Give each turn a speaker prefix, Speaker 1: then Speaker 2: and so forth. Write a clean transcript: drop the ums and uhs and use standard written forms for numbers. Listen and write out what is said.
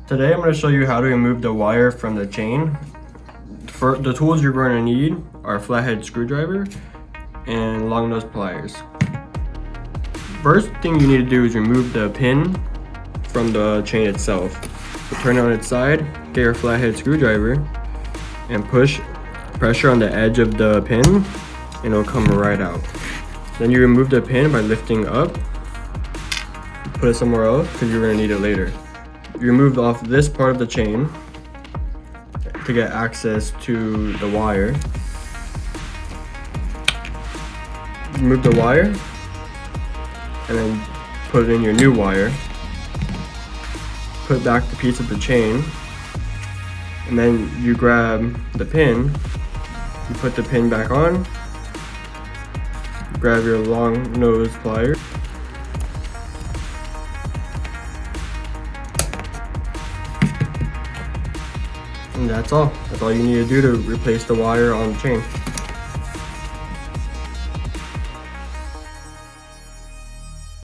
Speaker 1: Today I'm going to show you how to remove the wire from the chain. For the tools you're going to need are a flathead screwdriver and long nose pliers. First thing you need to do is remove the pin from the chain itself. So turn it on its side, get your flathead screwdriver, and push pressure on the edge of the pin, and it'll come right out. Then you remove the pin by lifting up, put it somewhere else because you're going to need it later. You remove off this part of the chain to get access to the wire. Remove the wire and then put in your new wire. Put back the piece of the chain, and then you grab the pin, you put the pin back on, grab your long nose pliers, and that's all. That's all you need to do to replace the wire on the chain.